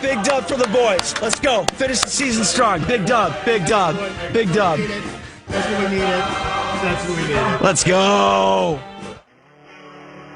Big dub for the boys. Let's go. Finish the season strong. Big dub. Big dub. Big dub. That's what we needed. That's what we needed. Let's go.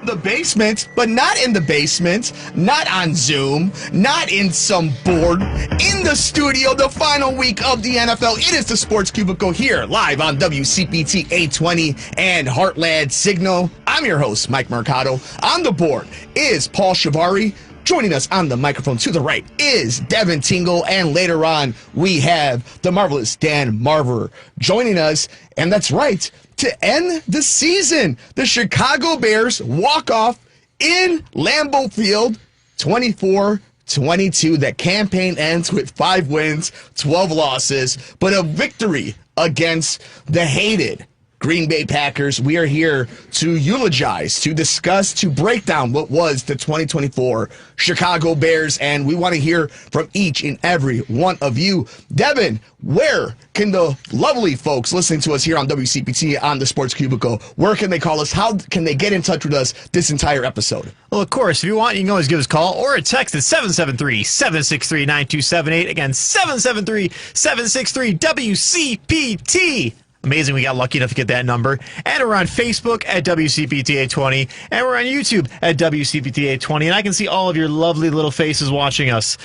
The basement, but not in the basement, not on Zoom, not in some board, in the studio, the final week of the NFL. It is the Sports Cubicle here, live on WCPT 820 and Heartland Signal. I'm your host, Mike Mercado. On the board is Paul Chivari. Joining us on the microphone to the right is Devin Tingle, and later on we have the marvelous Dan Marver joining us, and that's right, to end the season. The Chicago Bears walk off in Lambeau Field 24-22. That campaign ends with 5 wins, 12 losses, but a victory against the hated Green Bay Packers. We are here to eulogize, to discuss, to break down what was the 2024 Chicago Bears, and we want to hear from each and every one of you. Devin, where can the lovely folks listening to us here on WCPT on the Sports Cubicle, where can they call us? How can they get in touch with us this entire episode? Well, of course, if you want, you can always give us a call or a text at 773-763-9278. Again, 773-763-WCPT. Amazing, we got lucky enough to get that number. And we're on Facebook at WCPT820. And we're on YouTube at WCPT820. And I can see all of your lovely little faces watching us.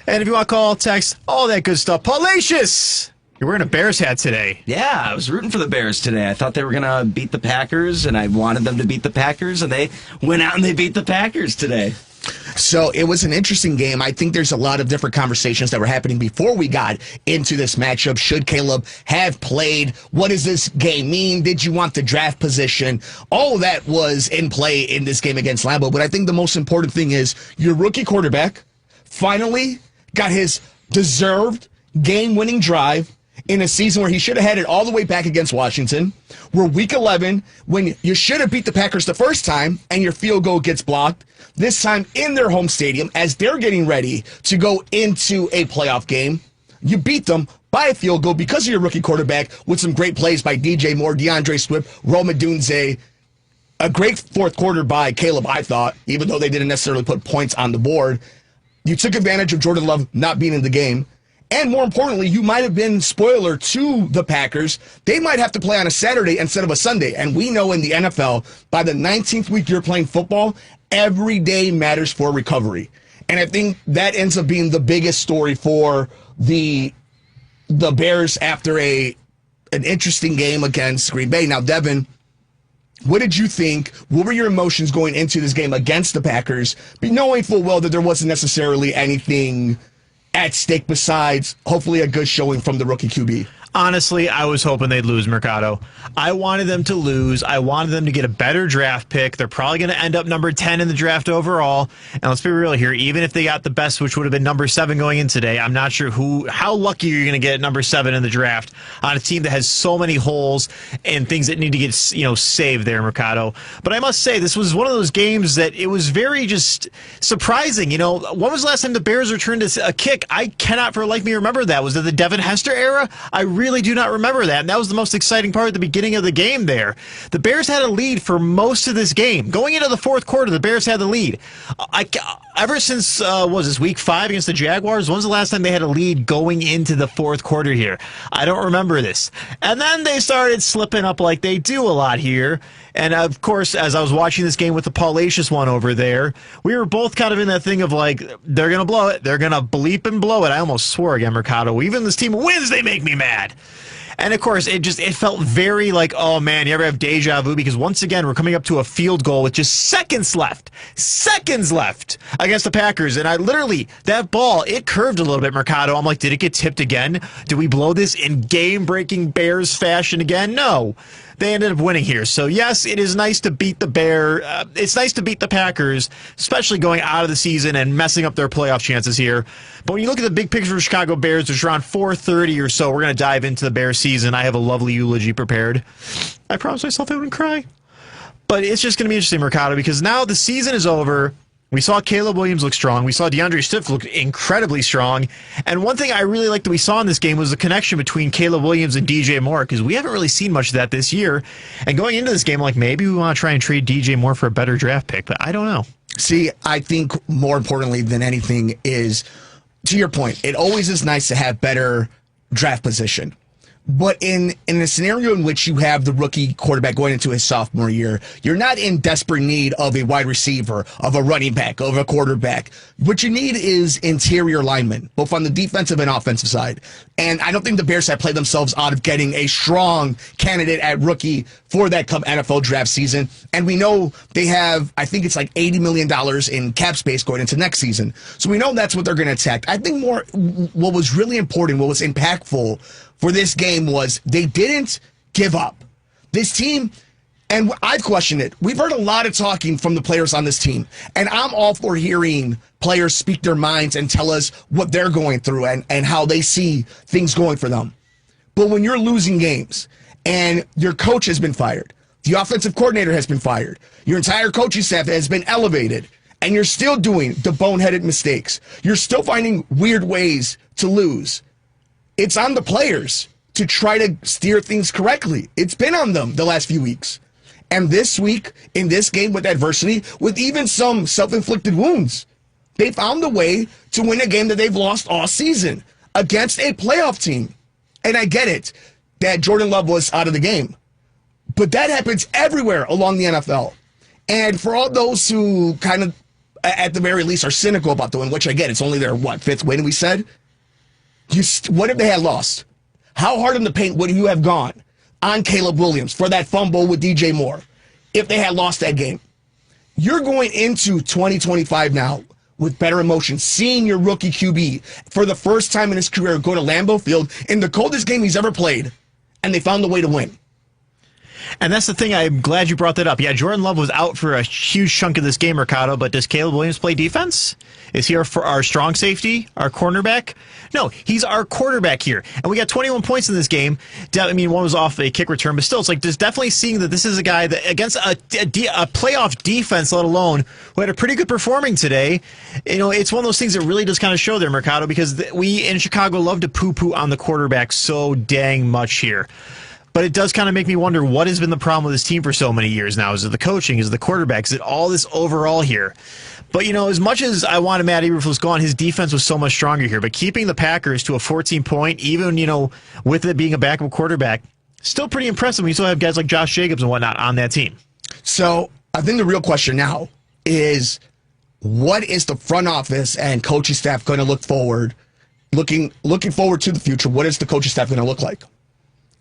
And if you want to call, text, all that good stuff. Paulacious! You're wearing a Bears hat today. Yeah, I was rooting for the Bears today. I thought they were going to beat the Packers, and I wanted them to beat the Packers, and they went out and they beat the Packers today. So it was an interesting game. I think there's a lot of different conversations that were happening before we got into this matchup. Should Caleb have played? What does this game mean? Did you want the draft position? All of that was in play in this game against Lambeau. But I think the most important thing is your rookie quarterback finally got his deserved game-winning drive in a season where he should have had it all the way back against Washington. We're week 11 when you should have beat the Packers the first time and your field goal gets blocked. This time in their home stadium as they're getting ready to go into a playoff game. You beat them by a field goal because of your rookie quarterback with some great plays by DJ Moore, DeAndre Swift, Rome Odunze. A great fourth quarter by Caleb, I thought, even though they didn't necessarily put points on the board. You took advantage of Jordan Love not being in the game. And more importantly, you might have been spoiler to the Packers. They might have to play on a Saturday instead of a Sunday. And we know in the NFL, by the 19th week you're playing football, every day matters for recovery. And I think that ends up being the biggest story for the Bears after an interesting game against Green Bay. Now, Devin, what did you think? What were your emotions going into this game against the Packers, knowing full well that there wasn't necessarily anything at stake besides hopefully a good showing from the rookie QB? Honestly, I was hoping they'd lose, Mercado. I wanted them to lose. I wanted them to get a better draft pick. They're probably going to end up number 10 in the draft overall. And let's be real here. Even if they got the best, which would have been number 7 going in today, I'm not sure how lucky you're going to get at number 7 in the draft on a team that has so many holes and things that need to get saved there, Mercado. But I must say, this was one of those games that it was very just surprising. When was the last time the Bears returned a kick? I cannot for the life of me remember that. Was it the Devin Hester era? I really do not remember that, and that was the most exciting part at the beginning of the game there. The Bears had a lead for most of this game. Going into the fourth quarter, the Bears had the lead. Ever since, was this week 5 against the Jaguars? When was the last time they had a lead going into the fourth quarter here? I don't remember this. And then they started slipping up like they do a lot here. And, of course, as I was watching this game with the Paulacious one over there, we were both kind of in that thing of, like, they're going to blow it. They're going to bleep and blow it. I almost swore again, Mercado. Even this team wins, they make me mad. And, of course, it felt very like, oh, man, you ever have deja vu? Because, once again, we're coming up to a field goal with just seconds left against the Packers. And that ball, it curved a little bit, Mercado. I'm like, did it get tipped again? Did we blow this in game-breaking Bears fashion again? No. They ended up winning here. So, yes, it is nice to beat the it's nice to beat the Packers, especially going out of the season and messing up their playoff chances here. But when you look at the big picture of the Chicago Bears, which are around 4:30 or so, we're going to dive into the Bears season. I have a lovely eulogy prepared. I promised myself I wouldn't cry. But it's just going to be interesting, Mercado, because now the season is over. We saw Caleb Williams look strong. We saw DeAndre Swift look incredibly strong. And one thing I really liked that we saw in this game was the connection between Caleb Williams and DJ Moore, because we haven't really seen much of that this year. And going into this game, like, maybe we want to try and trade DJ Moore for a better draft pick, but I don't know. See, I think more importantly than anything is to your point, it always is nice to have better draft position. But in a scenario in which you have the rookie quarterback going into his sophomore year, you're not in desperate need of a wide receiver, of a running back, of a quarterback. What you need is interior linemen, both on the defensive and offensive side. And I don't think the Bears have played themselves out of getting a strong candidate at rookie for that come NFL draft season. And we know they have, I think it's like $80 million in cap space going into next season. So we know that's what they're going to attack. I think more what was really important, what was impactful for this game was they didn't give up. This team, and I've questioned it, we've heard a lot of talking from the players on this team, and I'm all for hearing players speak their minds and tell us what they're going through and how they see things going for them. But when you're losing games and your coach has been fired, the offensive coordinator has been fired, your entire coaching staff has been elevated, and you're still doing the boneheaded mistakes, you're still finding weird ways to lose, it's on the players to try to steer things correctly. It's been on them the last few weeks. And this week, in this game with adversity, with even some self-inflicted wounds, they found a way to win a game that they've lost all season against a playoff team. And I get it that Jordan Love was out of the game. But that happens everywhere along the NFL. And for all those who kind of, at the very least, are cynical about the win, which I get, it's only their, fifth win, we said? What if they had lost? How hard in the paint would you have gone on Caleb Williams for that fumble with DJ Moore if they had lost that game? You're going into 2025 now with better emotions, seeing your rookie QB for the first time in his career go to Lambeau Field in the coldest game he's ever played, and they found a way to win. And that's the thing, I'm glad you brought that up. Yeah, Jordan Love was out for a huge chunk of this game, Mercado, but does Caleb Williams play defense? Is he our strong safety, our cornerback? No, he's our quarterback here. And we got 21 points in this game. I mean, one was off a kick return, but still, it's like just definitely seeing that this is a guy that against a playoff defense, let alone, who had a pretty good performing today. You know, it's one of those things that really does kind of show there, Mercado, because we in Chicago love to poo-poo on the quarterback so dang much here. But it does kind of make me wonder what has been the problem with this team for so many years now. Is it the coaching? Is it the quarterback? Is it all this overall here? But, you know, as much as I wanted Matt Eberflus gone, his defense was so much stronger here. But keeping the Packers to a 14-point, even, you know, with it being a backup quarterback, still pretty impressive when you still have guys like Josh Jacobs and whatnot on that team. So I think the real question now is, what is the front office and coaching staff going to look forward, looking forward to the future? What is the coaching staff going to look like?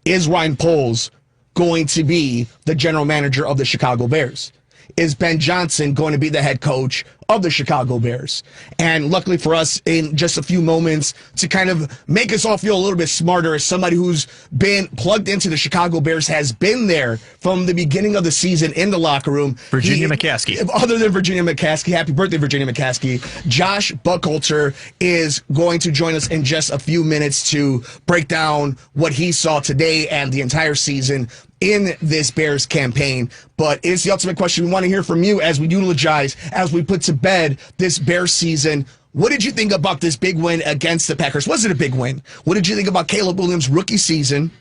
Is Ryan Poles going to be the general manager of the Chicago Bears? Is Ben Johnson going to be the head coach of the Chicago Bears? And luckily for us, in just a few moments, to kind of make us all feel a little bit smarter, as somebody who's been plugged into the Chicago Bears, has been there from the beginning of the season in the locker room. Virginia McCaskey. Other than Virginia McCaskey, happy birthday, Virginia McCaskey. Josh Buckholzer is going to join us in just a few minutes to break down what he saw today and the entire season in this Bears campaign. But it's the ultimate question we want to hear from you as we eulogize, as we put to bed this Bears season. What did you think about this big win against the Packers? Was it a big win? What did you think about Caleb Williams' rookie season?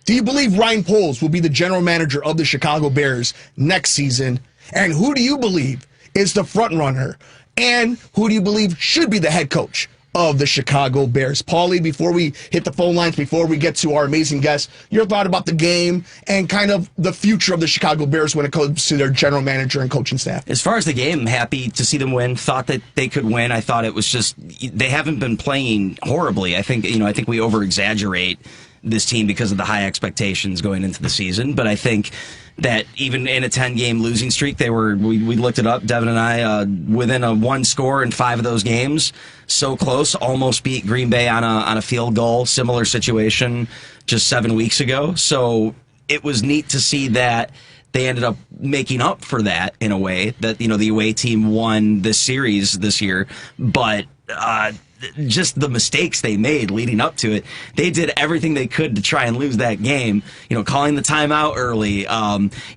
Do you believe Ryan Poles will be the general manager of the Chicago Bears next season? And who do you believe is the front runner? And who do you believe should be the head coach of the Chicago Bears? Paulie, before we hit the phone lines, before we get to our amazing guests, your thought about the game and kind of the future of the Chicago Bears when it comes to their general manager and coaching staff. As far as the game, I'm happy to see them win. Thought that they could win. I thought it was just, they haven't been playing horribly. I think we over-exaggerate this team because of the high expectations going into the season. But I think that even in a 10-game losing streak, we looked it up, Devin and I, within a one score in 5 of those games. So close, almost beat Green Bay on a field goal, similar situation just 7 weeks ago. So it was neat to see that they ended up making up for that in a way, that, you know, the away team won this series this year. But just the mistakes they made leading up to it, they did everything they could to try and lose that game. You know, calling the timeout early,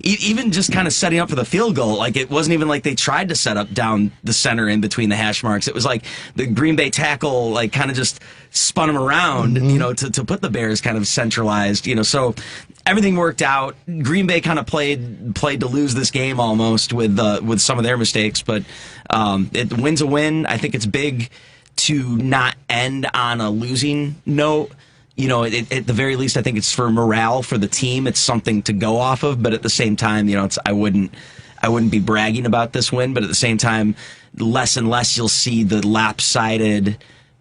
even just kind of setting up for the field goal. Like, it wasn't even like they tried to set up down the center in between the hash marks. It was like the Green Bay tackle, like, kind of just spun them around, you know, to put the Bears kind of centralized, you know. So everything worked out. Green Bay kind of played to lose this game almost with some of their mistakes, but it wins a win. I think it's big to not end on a losing note. You know, at the very least, I think it's for morale for the team. It's something to go off of, but at the same time, you know, I wouldn't be bragging about this win, but at the same time, less and less you'll see the lopsided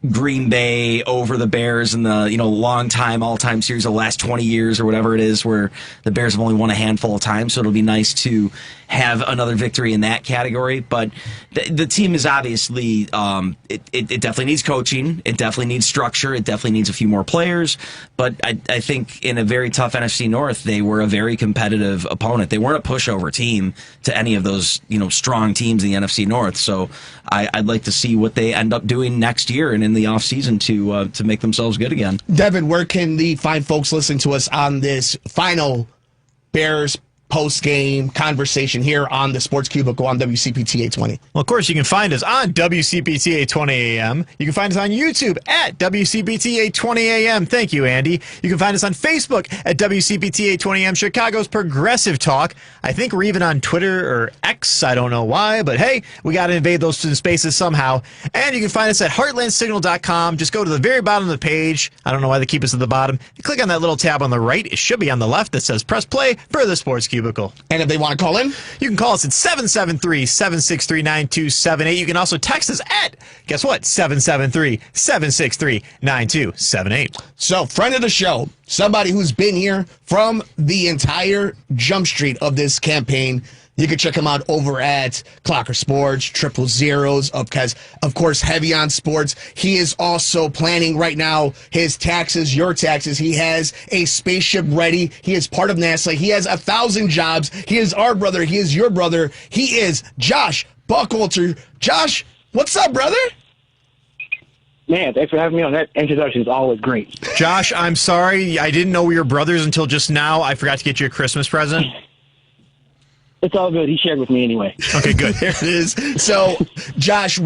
Green Bay over the Bears in the, you know, long time, all-time series of the last 20 years or whatever it is, where the Bears have only won a handful of times. So it'll be nice to have another victory in that category. But the team is obviously, it definitely needs coaching. It definitely needs structure. It definitely needs a few more players. But I think in a very tough NFC North, they were a very competitive opponent. They weren't a pushover team to any of those, you know, strong teams in the NFC North. So I'd like to see what they end up doing next year and in the offseason to make themselves good again. Devin, where can the fine folks listen to us on this final Bears post-game conversation here on the Sports Cubicle on WCPT 820? Well, of course, you can find us on WCPT 820 AM. You can find us on YouTube at WCPT 820 AM. Thank you, Andy. You can find us on Facebook at WCPT 820 AM, Chicago's Progressive Talk. I think we're even on Twitter or X. I don't know why, but hey, we got to invade those two spaces somehow. And you can find us at heartlandsignal.com. Just go to the very bottom of the page. I don't know why they keep us at the bottom. You click on that little tab on the right. It should be on the left that says press play for the Sports Cubicle. And if they want to call in, you can call us at 773-763-9278. You can also text us at, guess what, 773-763-9278. So, friend of the show, somebody who's been here from the entire jump street of this campaign. You can check him out over at Clocker Sports, Triple Zeros, of course, Heavy on Sports. He is also planning right now his taxes, your taxes. He has a spaceship ready. He is part of NASA. He has 1,000 jobs. He is our brother. He is your brother. He is Josh Buckwalter. Josh, what's up, brother? Man, thanks for having me on. That introduction is always great. Josh, I'm sorry. I didn't know we were brothers until just now. I forgot to get you a Christmas present. It's all good. He shared with me anyway. Okay, good. There it is. So, Josh,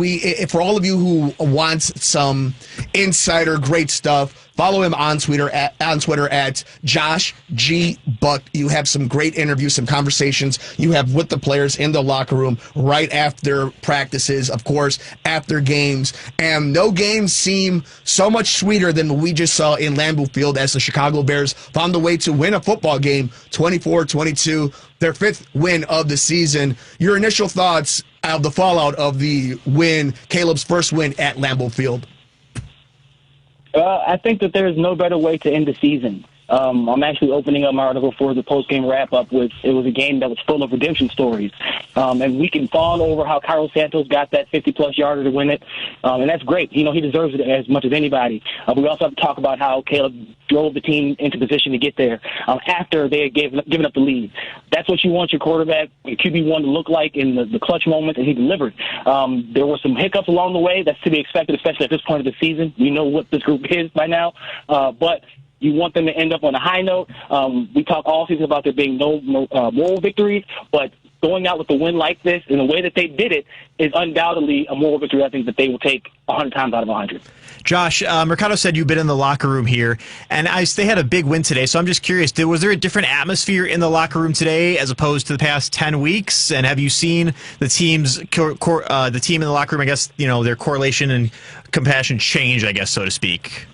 for all of you who want some insider great stuff, follow him on Twitter at Josh G. Buck. You have some great interviews, some conversations you have with the players in the locker room right after practices, of course, after games. And no games seem so much sweeter than what we just saw in Lambeau Field as the Chicago Bears found a way to win a football game 24-22, their 5th win of the season. Your initial thoughts of the fallout of the win, Caleb's first win at Lambeau Field? I think that there's no better way to end the season. I'm actually opening up my article for the post-game wrap-up. It was a game that was full of redemption stories. And we can fawn over how Carlos Santos got that 50-plus yarder to win it. And that's great. You know, he deserves it as much as anybody. But we also have to talk about how Caleb drove the team into position to get there after they had given up the lead. That's what you want your quarterback, your QB1, to look like in the clutch moments, and he delivered. There were some hiccups along the way. That's to be expected, especially at this point of the season. We know what this group is by now. But you want them to end up on a high note. We talk all season about there being no moral victories, but going out with a win like this in the way that they did it is undoubtedly a moral victory I think that they will take 100 times out of 100. Josh, Mercado said you've been in the locker room here, and they had a big win today, so I'm just curious, was there a different atmosphere in the locker room today as opposed to the past 10 weeks? And have you seen the team in the locker room, I guess, you know, their correlation and compassion change, I guess, so to speak?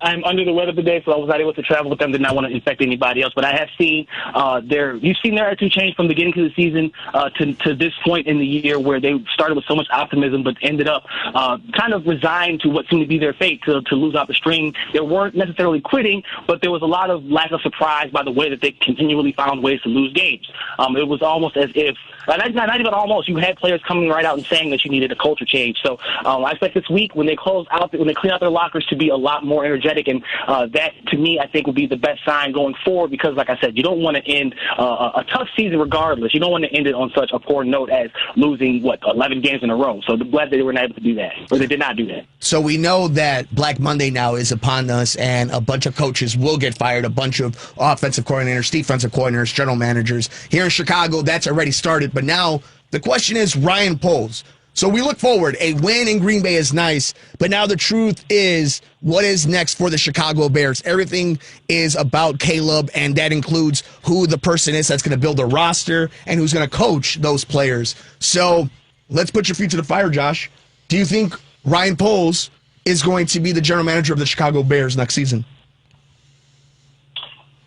I'm under the weather today, so I was not able to travel with them. Did not want to infect anybody else. But I have seen you've seen their attitude change from the beginning of the season to this point in the year where they started with so much optimism but ended up kind of resigned to what seemed to be their fate to lose out the string. They weren't necessarily quitting, but there was a lot of lack of surprise by the way that they continually found ways to lose games. It was almost as if, not even almost, you had players coming right out and saying that you needed a culture change. So I expect this week when they clean out their lockers to be a lot more energetic. And that, to me, I think will be the best sign going forward because, like I said, you don't want to end a tough season regardless. You don't want to end it on such a poor note as losing, 11 games in a row. So I'm glad they were not able to do that, or they did not do that. So we know that Black Monday now is upon us, and a bunch of coaches will get fired, a bunch of offensive coordinators, defensive coordinators, general managers. Here in Chicago, that's already started. But now the question is Ryan Poles. So we look forward. A win in Green Bay is nice, but now the truth is, what is next for the Chicago Bears? Everything is about Caleb, and that includes who the person is that's going to build a roster and who's going to coach those players. So let's put your feet to the fire, Josh. Do you think Ryan Poles is going to be the general manager of the Chicago Bears next season?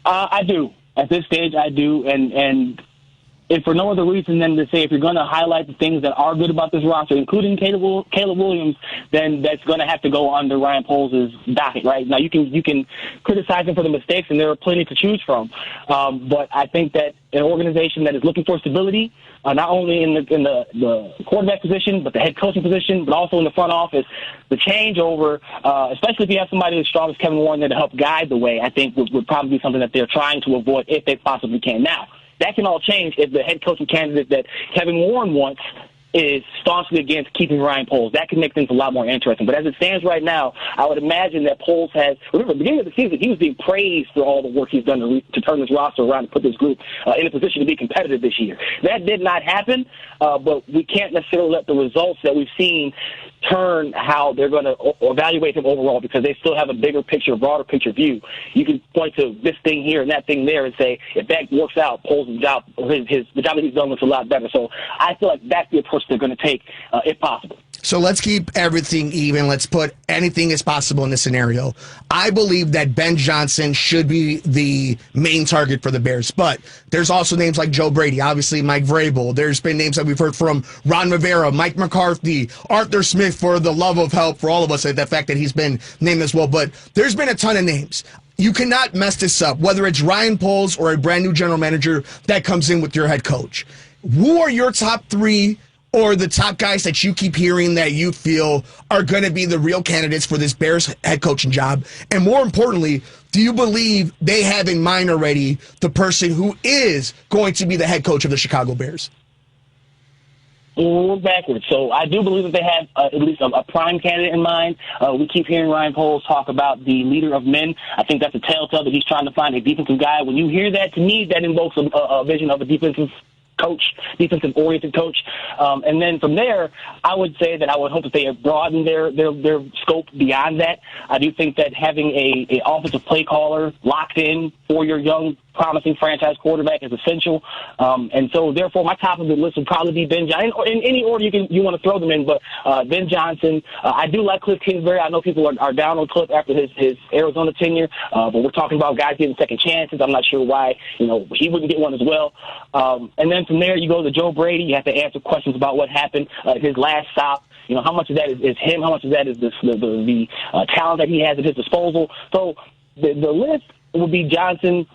I do. At this stage, I do. And if for no other reason than to say if you're going to highlight the things that are good about this roster, including Caleb Williams, then that's going to have to go under Ryan Poles' docket, right? Now, you can criticize him for the mistakes, and there are plenty to choose from. But I think that an organization that is looking for stability, not only in the quarterback position, but the head coaching position, but also in the front office, the changeover, especially if you have somebody as strong as Kevin Warren there to help guide the way, I think would probably be something that they're trying to avoid if they possibly can. Now, that can all change if the head coaching candidate that Kevin Warren wants is staunchly against keeping Ryan Poles. That can make things a lot more interesting. But as it stands right now, I would imagine that Poles has, remember, at the beginning of the season, he was being praised for all the work he's done to turn this roster around and put this group in a position to be competitive this year. That did not happen, but we can't necessarily let the results that we've seen turn how they're going to evaluate him overall, because they still have a bigger picture, broader picture view. You can point to this thing here and that thing there and say, if that works out, Poles' job, the job that he's done looks a lot better. So I feel like that's the approach they're going to take, if possible. So let's keep everything even. Let's put anything as possible in this scenario. I believe that Ben Johnson should be the main target for the Bears, but there's also names like Joe Brady, obviously Mike Vrabel. There's been names that we've heard from Ron Rivera, Mike McCarthy, Arthur Smith, for the love of help for all of us, the fact that he's been named as well. But there's been a ton of names. You cannot mess this up, whether it's Ryan Poles or a brand new general manager that comes in with your head coach. Who are your top three or the top guys that you keep hearing that you feel are going to be the real candidates for this Bears head coaching job? And more importantly, do you believe they have in mind already the person who is going to be the head coach of the Chicago Bears? We're backwards. So I do believe that they have at least a prime candidate in mind. We keep hearing Ryan Poles talk about the leader of men. I think that's a telltale that he's trying to find a defensive guy. When you hear that, to me, that invokes a vision of a defensive coach, defensive-oriented coach. And then from there, I would say that I would hope that they have broadened their scope beyond that. I do think that having a offensive play caller locked in for your young, promising franchise quarterback is essential. And so, therefore, my top of the list would probably be Ben Johnson. In any order you want to throw them in, but Ben Johnson. I do like Cliff Kingsbury. I know people are down on Cliff after his Arizona tenure, but we're talking about guys getting second chances. I'm not sure why he wouldn't get one as well. And then from there, you go to Joe Brady. You have to answer questions about what happened at his last stop. How much of that is him? How much of that is the talent that he has at his disposal? So the list would be Johnson,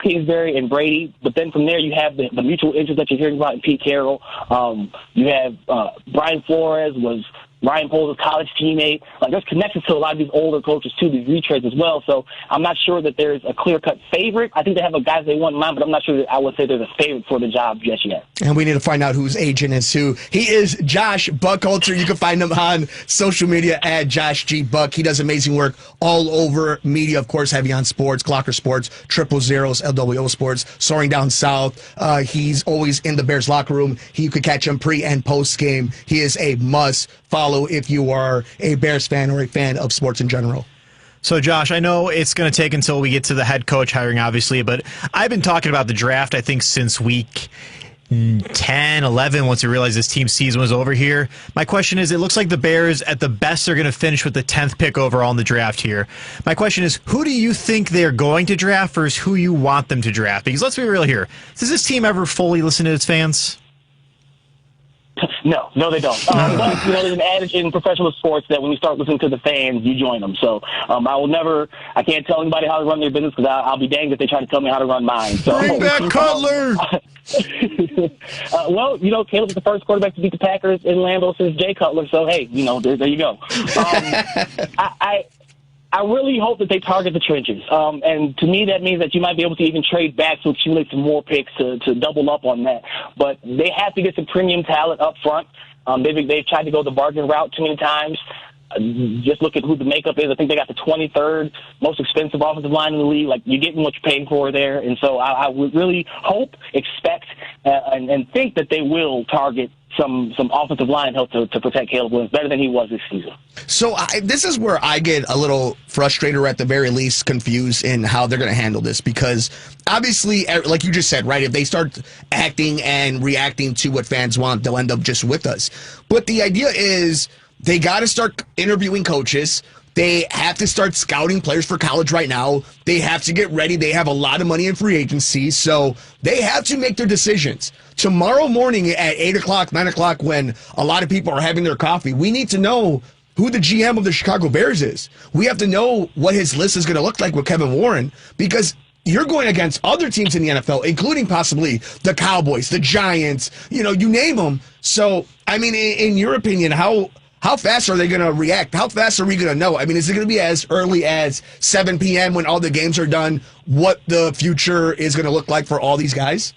Kingsbury, and Brady. But then from there, you have the mutual interest that you're hearing about in Pete Carroll. You have Brian Flores was Ryan Poles' college teammate. There's connections to a lot of these older coaches, too, these retreads as well. So I'm not sure that there's a clear-cut favorite. I think they have a guy they want in mind, but I'm not sure that I would say there's a favorite for the job just yet. And we need to find out whose agent is who. He is Josh Buckholzer. You can find him on social media at Josh G. Buck. He does amazing work all over media, of course, heavy on sports, Clocker Sports, Triple Zeros, LWO Sports, Soaring Down South. He's always in the Bears locker room. You could catch him pre- and post-game. He is a must follow if you are a Bears fan or a fan of sports in general. So, Josh, I know it's going to take until we get to the head coach hiring, obviously, but I've been talking about the draft, I think, since week 10, 11, once we realized this team's season was over here. My question is, it looks like the Bears, at the best, are going to finish with the 10th pick overall in the draft here. My question is, who do you think they're going to draft versus who you want them to draft? Because let's be real here. Does this team ever fully listen to its fans? No, they don't. But, there's an adage in professional sports that when you start listening to the fans, you join them. So I can't tell anybody how to run their business because I'll be danged if they try to tell me how to run mine. So, bring back Cutler! Caleb was the first quarterback to beat the Packers in Lambeau since Jay Cutler. So, hey, there you go. I really hope that they target the trenches. And to me, that means that you might be able to even trade back to accumulate some more picks to double up on that. But they have to get some premium talent up front. They've tried to go the bargain route too many times. Just look at who the makeup is. I think they got the 23rd most expensive offensive line in the league. You're getting what you're paying for there. And so I would really hope, expect, and think that they will target some offensive line help to protect Caleb Williams better than he was this season. So this is where I get a little frustrated, or at the very least confused in how they're going to handle this, because obviously, like you just said, right, if they start acting and reacting to what fans want, they'll end up just with us. But the idea is They got to start interviewing coaches. They have to start scouting players for college right now. They have to get ready. They have a lot of money in free agency, so they have to make their decisions. Tomorrow morning at 8 o'clock, 9 o'clock, when a lot of people are having their coffee, we need to know who the GM of the Chicago Bears is. We have to know what his list is going to look like with Kevin Warren, because you're going against other teams in the NFL, including possibly the Cowboys, the Giants, you name them. So, I mean, in your opinion, how fast are they going to react? How fast are we going to know? I mean, is it going to be as early as 7 p.m. when all the games are done, what the future is going to look like for all these guys?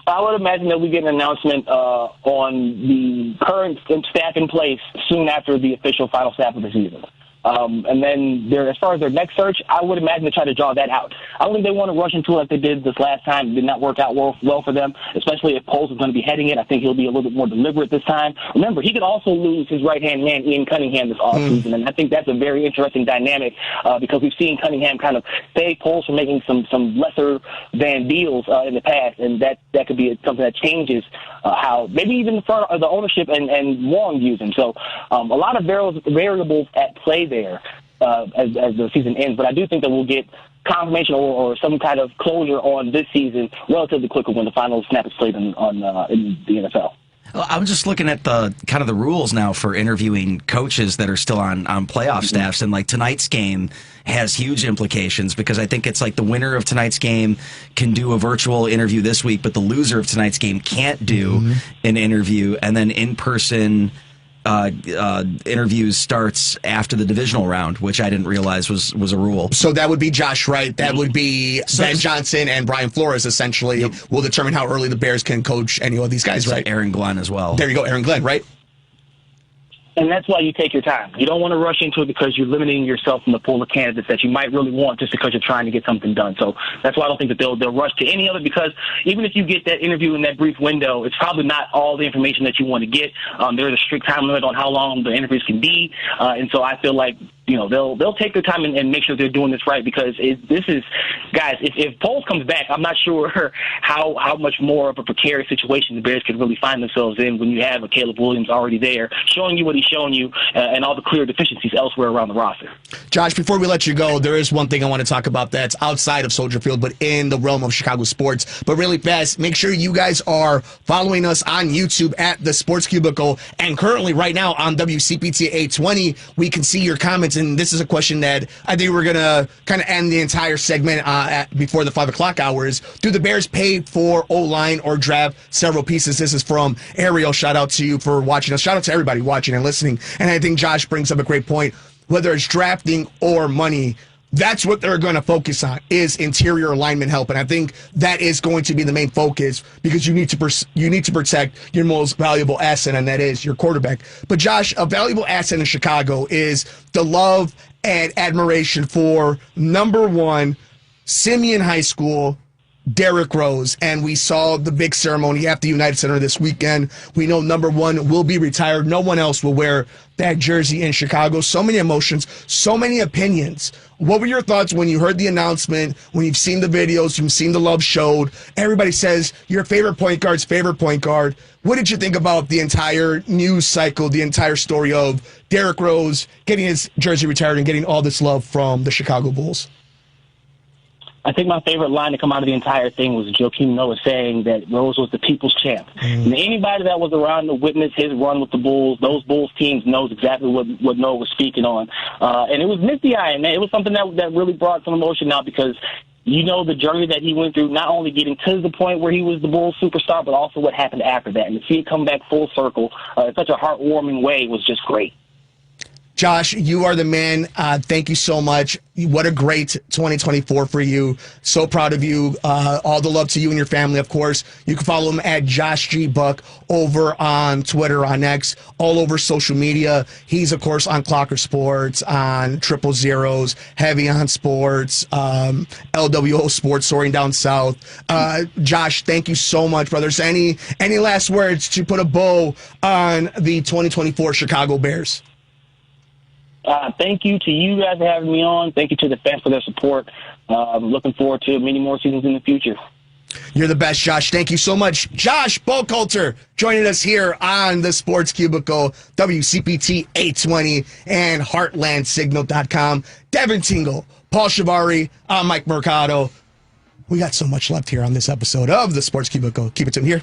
I would imagine that we get an announcement on the current staff in place soon after the official final staff of the season. And then as far as their next search, I would imagine they try to draw that out. I don't think they want to rush into it like they did this last time. It did not work out well for them, especially if Poles is going to be heading it. I think he'll be a little bit more deliberate this time. Remember, he could also lose his right-hand man, Ian Cunningham, this offseason, and I think that's a very interesting dynamic because we've seen Cunningham kind of save Poles from making some lesser-than deals in the past, and that could be something that changes how maybe even the ownership and Warren views him. So a lot of variables at play there as the season ends, but I do think that we'll get confirmation or some kind of closure on this season relatively quickly when the final snap is played in the NFL. Well, I'm just looking at the kind of the rules now for interviewing coaches that are still on playoff staffs, and like tonight's game has huge implications because I think it's like the winner of tonight's game can do a virtual interview this week, but the loser of tonight's game can't do an interview, and then in-person interviews starts after the divisional round, which I didn't realize was a rule. So that would be Josh Wright. That would be Ben Johnson and Brian Flores, essentially, will determine how early the Bears can coach any of these guys, right? Aaron Glenn as well. There you go, Aaron Glenn, right? And that's why you take your time. You don't want to rush into it because you're limiting yourself from the pool of candidates that you might really want just because you're trying to get something done. So that's why I don't think that they'll rush to any of it, because even if you get that interview in that brief window, it's probably not all the information that you want to get. There's a strict time limit on how long the interviews can be. And so I feel like they'll take their time and make sure they're doing this right, because this is, guys, if Poles comes back, I'm not sure how much more of a precarious situation the Bears could really find themselves in when you have a Caleb Williams already there showing you what he's showing you and all the clear deficiencies elsewhere around the roster. Josh, before we let you go, there is one thing I want to talk about that's outside of Soldier Field, but in the realm of Chicago sports. But really fast, make sure you guys are following us on YouTube at the Sports Cubicle, and currently right now on WCPT 820, we can see your comments. And this is a question that I think we're going to kind of end the entire segment before the 5 o'clock hours. Do the Bears pay for O-line or draft several pieces? This is from Ariel. Shout out to you for watching us. Shout out to everybody watching and listening. And I think Josh brings up a great point. Whether it's drafting or money, that's what they're going to focus on, is interior alignment help. And I think that is going to be the main focus, because you need to protect your most valuable asset, and that is your quarterback. But Josh, a valuable asset in Chicago is the love and admiration for number one, Simeon High School, Derrick Rose, and we saw the big ceremony at the United Center this weekend. We know number one will be retired. No one else will wear that jersey in Chicago. So many emotions, so many opinions. What were your thoughts when you heard the announcement, when you've seen the videos, you've seen the love showed? Everybody says your favorite point guard's favorite point guard. What did you think about the entire news cycle, the entire story of Derrick Rose getting his jersey retired and getting all this love from the Chicago Bulls? I think my favorite line to come out of the entire thing was Joakim Noah saying that Rose was the people's champ. And anybody that was around to witness his run with the Bulls, those Bulls teams, knows exactly what Noah was speaking on. And it was misty-eyed, man. It was something that really brought some emotion out, because the journey that he went through, not only getting to the point where he was the Bulls superstar, but also what happened after that. And to see it come back full circle in such a heartwarming way was just great. Josh, you are the man. Thank you so much. What a great 2024 for you. So proud of you. All the love to you and your family, of course. You can follow him at Josh G. Buck over on Twitter, on X, all over social media. He's, of course, on Clocker Sports, on Triple Zeros, Heavy on Sports, LWO Sports, Soaring Down South. Josh, thank you so much, brothers. Any last words to put a bow on the 2024 Chicago Bears? Thank you to you guys for having me on. Thank you to the fans for their support. Looking forward to many more seasons in the future. You're the best, Josh. Thank you so much. Josh Bocoulter joining us here on the Sports Cubicle, WCPT 820 and HeartlandSignal.com. Devin Tingle, Paul Chivari, I'm Mike Mercado. We got so much left here on this episode of the Sports Cubicle. Keep it tuned here.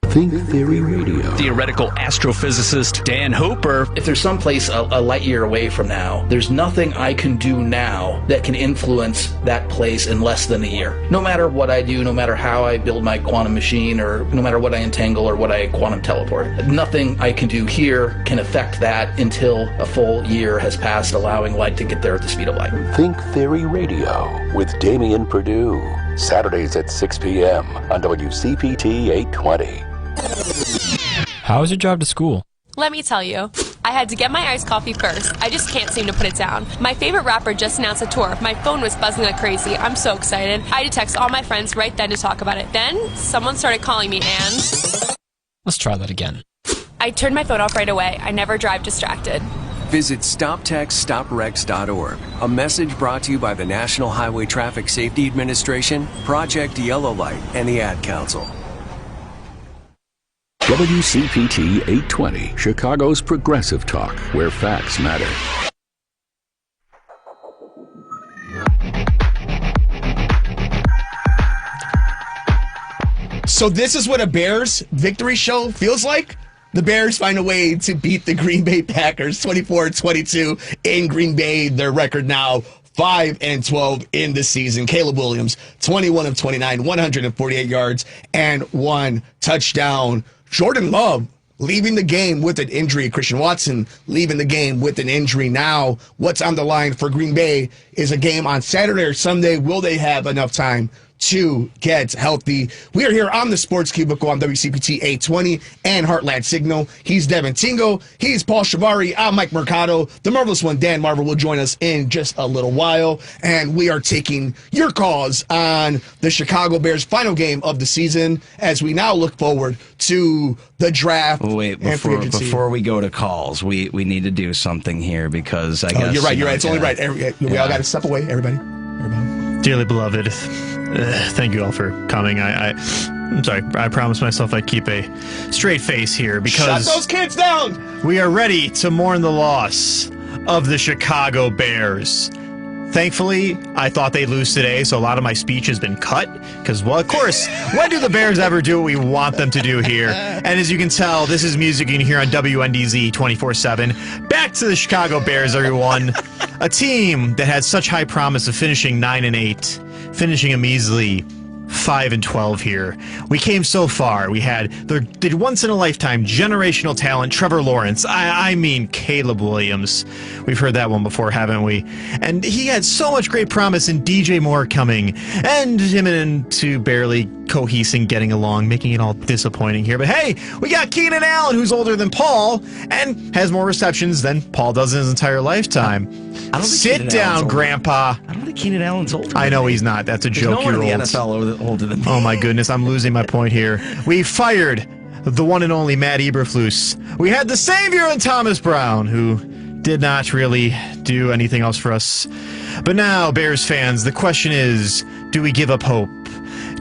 Think Theory Radio. Theoretical astrophysicist Dan Hooper. If there's someplace a light year away from now, there's nothing I can do now that can influence that place in less than a year. No matter what I do, no matter how I build my quantum machine, or no matter what I entangle or what I quantum teleport, nothing I can do here can affect that until a full year has passed, allowing light to get there at the speed of light. Think Theory Radio with Damian Perdue. Saturdays at 6 p.m. on WCPT 820. How was your drive to school? Let me tell you, I had to get my iced coffee first. I just can't seem to put it down. My favorite rapper just announced a tour. My phone was buzzing like crazy. I'm so excited. I had to text all my friends right then to talk about it. Then, someone started calling me and... Let's try that again. I turned my phone off right away. I never drive distracted. Visit StopTextStopWrecks.org. A message brought to you by the National Highway Traffic Safety Administration, Project Yellow Light, and the Ad Council. WCPT 820, Chicago's progressive talk, where facts matter. So this is what a Bears victory show feels like? The Bears find a way to beat the Green Bay Packers 24-22 in Green Bay. Their record now 5-12 in the season. Caleb Williams, 21 of 29, 148 yards, and 1 touchdown. Jordan Love leaving the game with an injury. Christian Watson leaving the game with an injury. Now, what's on the line for Green Bay is a game on Saturday or Sunday. Will they have enough time to get healthy? We are here on the Sports Cubicle on WCPT 820 and Heartland Signal. He's Devin Tingle. He's Paul Chivari. I'm Mike Mercado. The marvelous one, Dan Marver, will join us in just a little while. And we are taking your calls on the Chicago Bears' final game of the season as we now look forward to the draft. Wait, before we go to calls, we need to do something here because I guess... You're right. It's only right. We all got to step away, everybody. Dearly beloved, thank you all for coming. I'm sorry. I promised myself I'd keep a straight face here because shut those kids down. We are ready to mourn the loss of the Chicago Bears. Thankfully, I thought they'd lose today, so a lot of my speech has been cut. Because, well, of course, when do the Bears ever do what we want them to do here? And as you can tell, this is music you can hear on WNDZ 24/7. Back to the Chicago Bears, everyone. A team that had such high promise of finishing 9-8, finishing a measly 5-12 here. We came so far. We had the once-in-a-lifetime generational talent, Trevor Lawrence. I mean, Caleb Williams. We've heard that one before, haven't we? And he had so much great promise in DJ Moore coming, and him into barely cohesing, getting along, making it all disappointing here. But hey, we got Keenan Allen, who's older than Paul, and has more receptions than Paul does in his entire lifetime. Sit down, Grandpa. I don't think Keenan Allen's older. I know he's not. That's a joke. No one in the NFL older than me. Oh my goodness, I'm losing my point here. We fired the one and only Matt Eberflus. We had the savior in Thomas Brown, who did not really do anything else for us. But now, Bears fans, the question is, do we give up hope?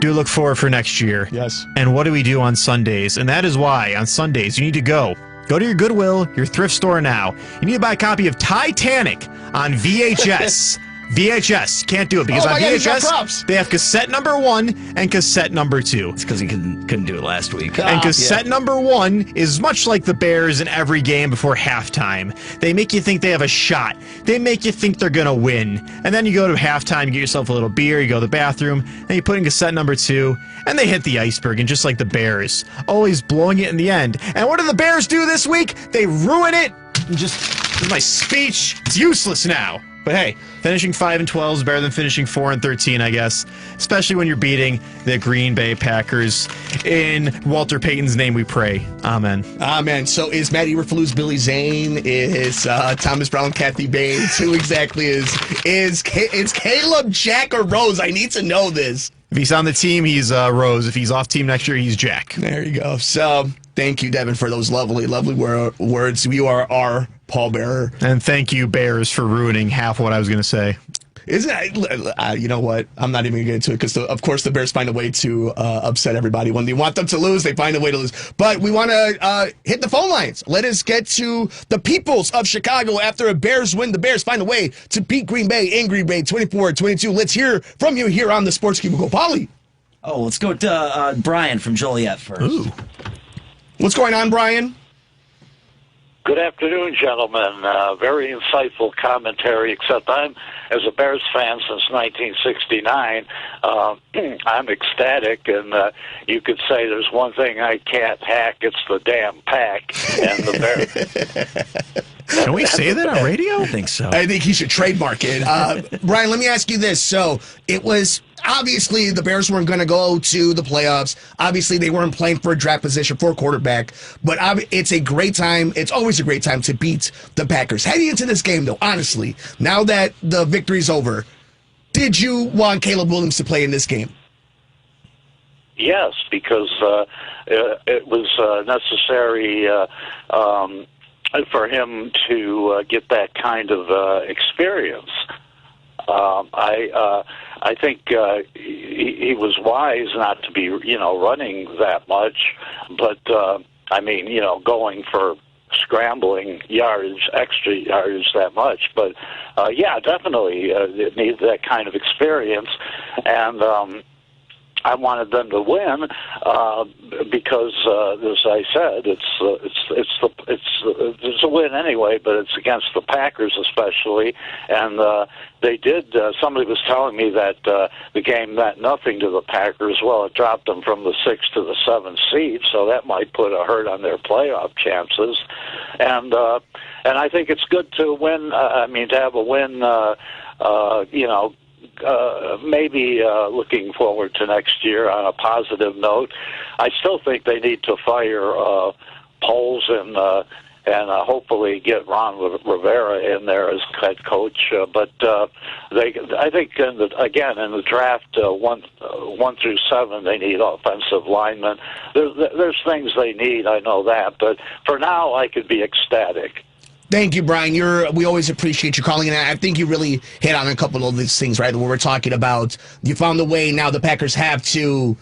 Do we look forward for next year? Yes. And what do we do on Sundays? And that is why, on Sundays, you need to go to your Goodwill, your thrift store now. You need to buy a copy of Titanic on VHS. VHS. Can't do it because on VHS, they have cassette number 1 and cassette number 2. It's because he couldn't do it last week. And cassette number 1 is much like the Bears in every game before halftime. They make you think they have a shot. They make you think they're going to win. And then you go to halftime, you get yourself a little beer, you go to the bathroom, and you put in cassette number 2, and they hit the iceberg, and just like the Bears, always blowing it in the end. And what do the Bears do this week? They ruin it. This is my speech. It's useless now. But hey, finishing 5-12 is better than finishing 4-13, I guess. Especially when you're beating the Green Bay Packers. In Walter Payton's name we pray. Amen. Amen. So is Matt Eberflus Billy Zane? Is Thomas Brown Kathy Bates? Who exactly is Caleb Jack or Rose? I need to know this. If he's on the team, he's Rose. If he's off team next year, he's Jack. There you go. So Thank you, Devin, for those lovely, lovely words. You are our pallbearer. And thank you, Bears, for ruining half what I was going to say. Isn't it? You know what? I'm not even going to get into it because, of course, the Bears find a way to upset everybody. When they want them to lose, they find a way to lose. But we want to hit the phone lines. Let us get to the peoples of Chicago. After a Bears win, the Bears find a way to beat Green Bay in Green Bay 24-22. Let's hear from you here on the Sports Cubicle. Polly. Oh, let's go to Brian from Joliet first. Ooh. What's going on, Brian? Good afternoon, gentlemen. Very insightful commentary, except I'm, as a Bears fan since 1969, I'm ecstatic, and you could say there's one thing I can't hack, it's the damn pack. And the Bears. Can we say that on radio? I think so. I think he should trademark it. Brian, let me ask you this. So it was obviously the Bears weren't going to go to the playoffs. Obviously, they weren't playing for a draft position for a quarterback. But it's a great time. It's always a great time to beat the Packers. Heading into this game, though, honestly, now that the victory's over, did you want Caleb Williams to play in this game? Yes, because it was necessary for him to get that kind of experience. I think he was wise not to be, running that much, but I mean, going for scrambling yards, extra yards that much. But yeah, definitely it needs that kind of experience, and I wanted them to win because, as I said, it's a win anyway, but it's against the Packers especially, and they did. Somebody was telling me that the game meant nothing to the Packers. Well, it dropped them from the 6th to the 7th seed, so that might put a hurt on their playoff chances, and I think it's good to win. To have a win. Maybe looking forward to next year on a positive note. I still think they need to fire Poles and hopefully get Ron Rivera in there as head coach. But I think in the draft 1 through 7, they need offensive linemen. There's things they need. I know that, but for now, I could be ecstatic. Thank you, Brian. We always appreciate you calling in. I think you really hit on a couple of these things, right? When we're talking about, you found the way. Now the Packers have to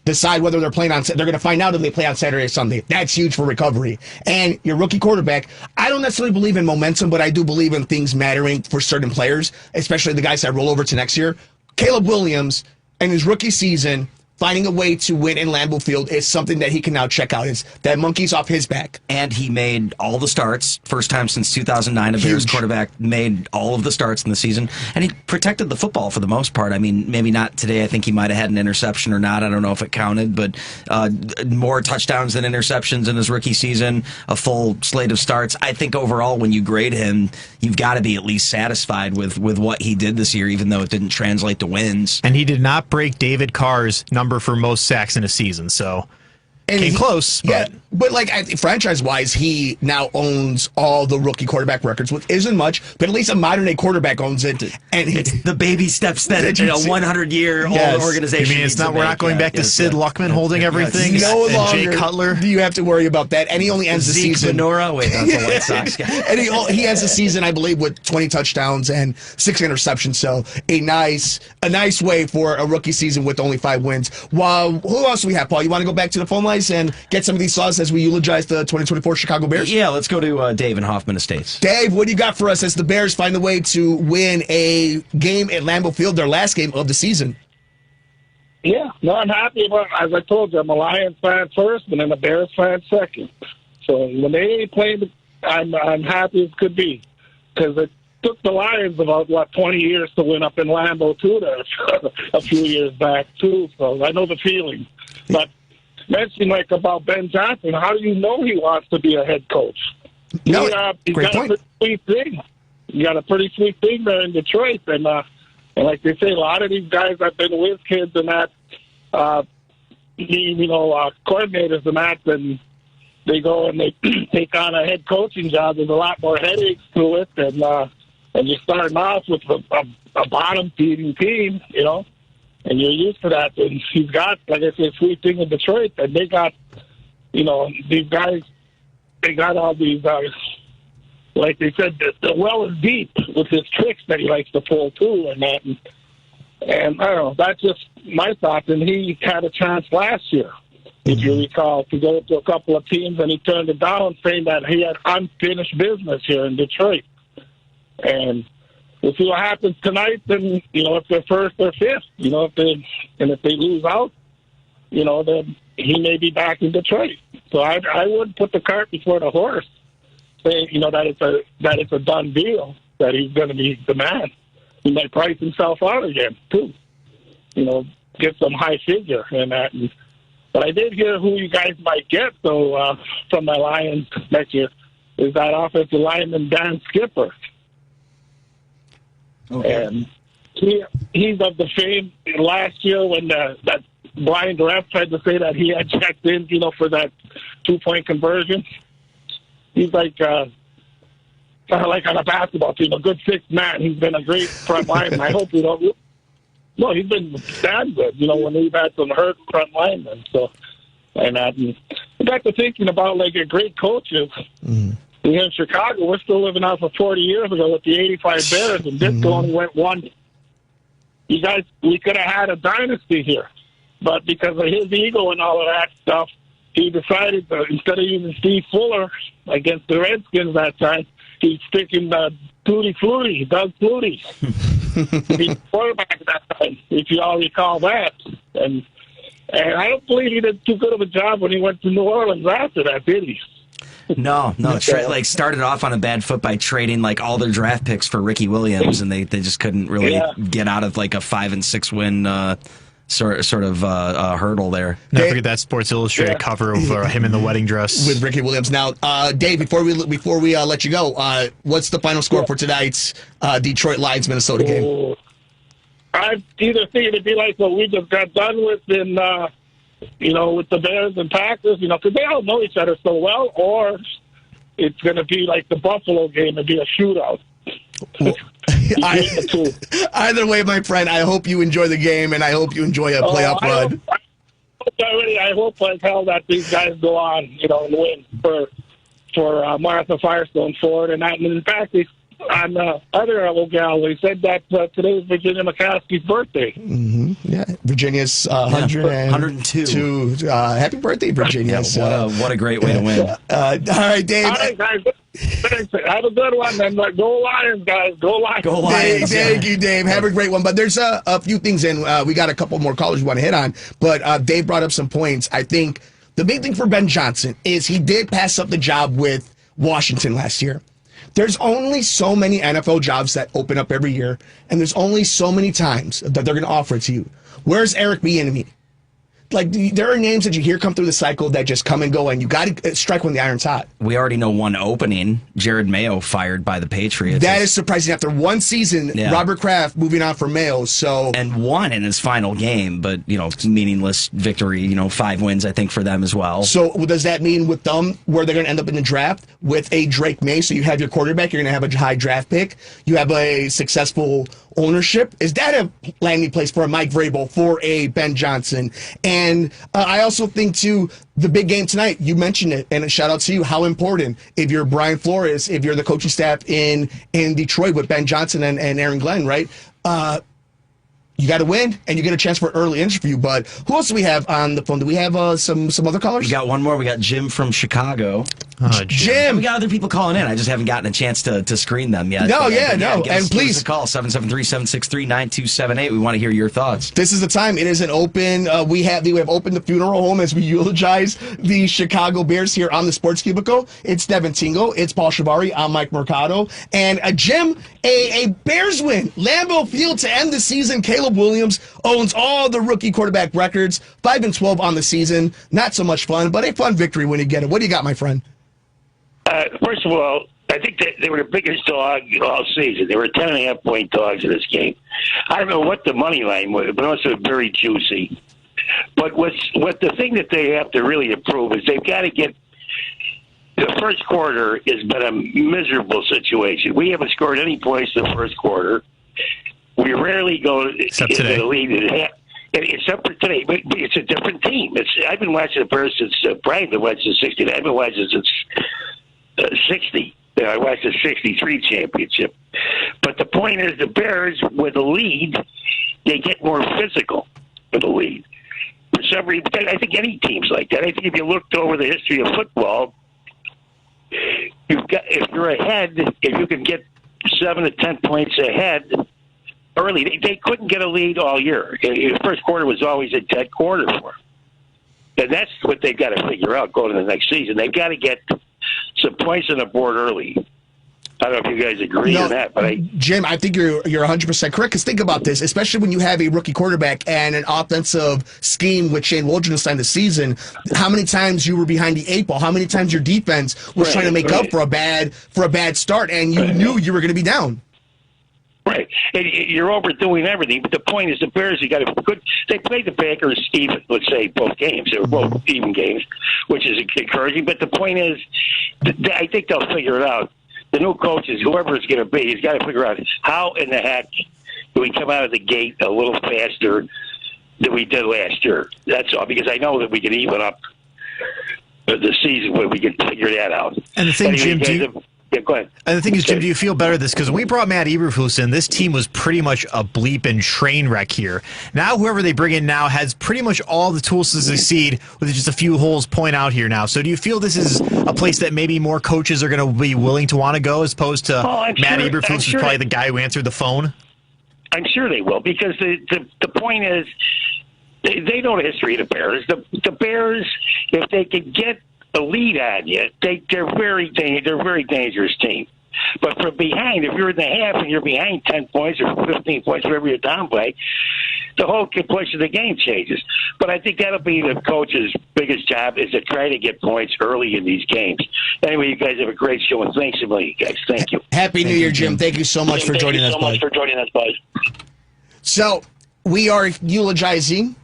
decide whether they're playing on. They're going to find out if they play on Saturday or Sunday. That's huge for recovery. And your rookie quarterback, I don't necessarily believe in momentum, but I do believe in things mattering for certain players, especially the guys that roll over to next year. Caleb Williams in his rookie season, finding a way to win in Lambeau Field is something that he can now check out. That monkey's off his back. And he made all the starts. First time since 2009, a Bears quarterback made all of the starts in the season. And he protected the football for the most part. I mean, maybe not today. I think he might have had an interception or not. I don't know if it counted. But more touchdowns than interceptions in his rookie season, a full slate of starts. I think overall, when you grade him, you've got to be at least satisfied with what he did this year, even though it didn't translate to wins. And he did not break David Carr's number for most sacks in a season, so came close. But like franchise-wise, he now owns all the rookie quarterback records, which isn't much, but at least a modern-day quarterback owns it. And it's the baby steps that a 100-year-old organization. You mean it's not? We're not going back to Sid Luckman holding everything. No longer Jay Cutler. Do you have to worry about that? And he only ends the season. Benora, wait, that's the White Sox guy. And he ends the season, I believe, with 20 touchdowns and 6 interceptions. So a nice way for a rookie season with only 5 wins. Well, who else do we have, Paul? You want to go back to the phone lines and get some of these thoughts as we eulogize the 2024 Chicago Bears? Yeah, let's go to Dave in Hoffman Estates. Dave, what do you got for us as the Bears find a way to win a game at Lambeau Field, their last game of the season? Yeah, no, I'm happy. As I told you, I'm a Lions fan first and then a Bears fan second. So when they played, I'm happy as could be because it took the Lions about, 20 years to win up in Lambeau, too, there a few years back, too. So I know the feeling. But mentioning about Ben Johnson, how do you know he wants to be a head coach? He's great got point. a pretty sweet thing. He got a pretty sweet thing there in Detroit, and like they say, a lot of these guys have been with kids and that, coordinators and that, and they go and they take on a head coaching job. There's a lot more headaches to it, and you're starting off with a bottom-feeding team, and you're used to that. And he's got, like I said, a sweet thing in Detroit, and they got these guys, they got all these, like they said, the well is deep with his tricks that he likes to pull too, and that. And I don't know, that's just my thoughts. And he had a chance last year, if you recall, to go to a couple of teams, and he turned it down, saying that he had unfinished business here in Detroit. And we'll see what happens tonight. Then, if they're first or fifth, if they lose out, then he may be back in Detroit. So I wouldn't put the cart before the horse, saying that it's a done deal, that he's going to be the man. He might price himself out again too. Get some high figure in that. But I did hear who you guys might get though from the Lions next year is that offensive lineman Dan Skipper. Okay. And he's of the fame last year when that Brian Durant tried to say that he had checked in, for that 2-point conversion. He's like on a basketball team, a good sixth man. He's been a great front lineman. I hope we don't. No, he's been damn good, when we've had some hurt front linemen. So, and I got to thinking about like a great coaches. Here in Chicago, we're still living off of 40 years ago with the 85 Bears, and Ditko only went one. You guys, we could have had a dynasty here. But because of his ego and all of that stuff, he decided that instead of using Steve Fuller against the Redskins that time, he's sticking Doug Flutie. He's quarterback at that time, if you all recall that. And I don't believe he did too good of a job when he went to New Orleans after that, did he? No. Started off on a bad foot by trading like all their draft picks for Ricky Williams, and they just couldn't really get out of like a 5-6 win sort of hurdle there. Never forget that Sports Illustrated cover of him in the wedding dress with Ricky Williams. Now, Dave, before we let you go, what's the final score for tonight's Detroit Lions Minnesota game? I either think it'd be like what we just got done with in with the Bears and Packers, because they all know each other so well, or it's going to be like the Buffalo game and be a shootout. Either way, my friend, I hope you enjoy the game, and I hope you enjoy a playoff run. I hope like hell that these guys go on, and win for Martha Firestone Ford, and in fact, on the other little gal, they said that today is Virginia McCaskey's birthday. Mm-hmm. Yeah, Virginia's 102. Happy birthday, Virginia! What a great way to win! All right, Dave. All right, guys. Thanks. Have a good one, and go Lions, guys! Go Lions! Go Lions! Thank you, Dave. Have a great one. But there's a few things, and we got a couple more callers we want to hit on. But Dave brought up some points. I think the big thing for Ben Johnson is he did pass up the job with Washington last year. There's only so many NFL jobs that open up every year, and there's only so many times that they're going to offer it to you. Where's Eric Bieniemy? Like, there are names that you hear come through the cycle that just come and go, and you got to strike when the iron's hot. We already know one opening. Jared Mayo fired by the Patriots. That is surprising. After one season, Robert Kraft moving on for Mayo. And won in his final game, but, meaningless victory, 5 wins, I think, for them as well. So does that mean with them, where they're going to end up in the draft with a Drake May? So you have your quarterback, you're going to have a high draft pick, you have a successful ownership. Is that a landing place for a Mike Vrabel, for a Ben Johnson? And I also think, too, the big game tonight, you mentioned it, and a shout out to you, how important, if you're Brian Flores, if you're the coaching staff in Detroit with Ben Johnson and Aaron Glenn, right? You got to win, and you get a chance for an early interview. But who else do we have on the phone? Do we have some other callers? We got one more. We got Jim from Chicago. Jim. We got other people calling in. I just haven't gotten a chance to screen them yet. No. And please, give us a call, 773-763-9278. We want to hear your thoughts. This is the time. It is an open. We have opened the funeral home as we eulogize the Chicago Bears here on the Sports Cubicle. It's Devin Tingle. It's Paul Chivari. I'm Mike Mercado. And Jim, a Bears win. Lambeau Field to end the season. Caleb Williams owns all the rookie quarterback records. 5-12 on the season. Not so much fun, but a fun victory when you get it. What do you got, my friend? First of all, I think that they were the biggest dog all season. They were 10.5-point dogs in this game. I don't know what the money line was, but also very juicy. But what the thing that they have to really improve is they've got to get the first quarter has been a miserable situation. We haven't scored any points in the first quarter. We rarely go into the lead except for today, but it's a different team. I've been watching the Bears since Brian's been watching since '69. I've been watching since '60. I watched the '63 championship. But the point is, the Bears with the lead, they get more physical with the lead. For some reason, I think any team's like that. I think if you looked over the history of football, if you're ahead, if you can get 7 to 10 points ahead early, they couldn't get a lead all year. The first quarter was always a dead quarter for them. And that's what they've got to figure out going into the next season. They've got to get some points on the board early. I don't know if you guys agree on that, but Jim, I think you're 100% correct. Because think about this, especially when you have a rookie quarterback and an offensive scheme with Shane Waldron this season. How many times you were behind the 8 ball? How many times your defense was trying to make up for a bad start, and you knew you were going to be down? Right, and you're overdoing everything. But the point is, the Bears, you got a good. They played the Packers even, let's say, both games. They were both even games, which is encouraging. But the point is, I think they'll figure it out. The new coaches, whoever it's going to be, he's got to figure out how in the heck do we come out of the gate a little faster than we did last year. That's all, because I know that we can even up the season when we can figure that out. And the thing, anyway, Jim, yeah, go ahead. And the thing is, Jim, do you feel better this? Because when we brought Matt Eberflus in, this team was pretty much a bleep and train wreck here. Now, whoever they bring in now has pretty much all the tools to succeed with just a few holes point out here now. So do you feel this is a place that maybe more coaches are going to be willing to want to go as opposed to Matt Eberflus, who's probably the guy who answered the phone? I'm sure they will, because the point is, they know the history of the Bears. The Bears, if they could get a lead on you, they're a very dangerous team. But from behind, if you're in the half and you're behind 10 points or 15 points, whatever you're down by, the whole complexion of the game changes. But I think that'll be the coach's biggest job, is to try to get points early in these games. Anyway, you guys have a great show, and thanks a million, guys. Thank you. Happy New Year, Jim. Thank you so much for joining us, bud. So, we are eulogizing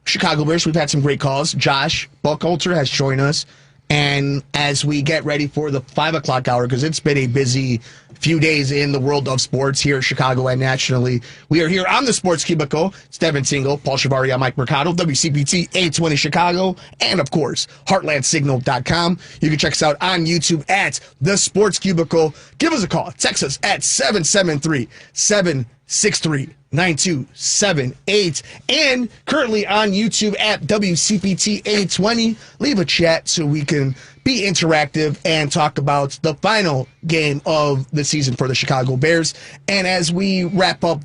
Chicago Bears. We've had some great calls. Josh Buckholter has joined us. And as we get ready for the 5 o'clock hour, because it's been a busy few days in the world of sports here in Chicago and nationally, we are here on the Sports Cubicle. It's Devin Tingle, Paul Chivari, I'm Mike Mercado, WCPT 820 Chicago, and of course, HeartlandSignal.com. You can check us out on YouTube at the Sports Cubicle. Give us a call. Text us at 773-763-9278. And currently on YouTube at WCPT 820. Leave a chat so we can be interactive and talk about the final game of the season for the Chicago Bears. And as we wrap up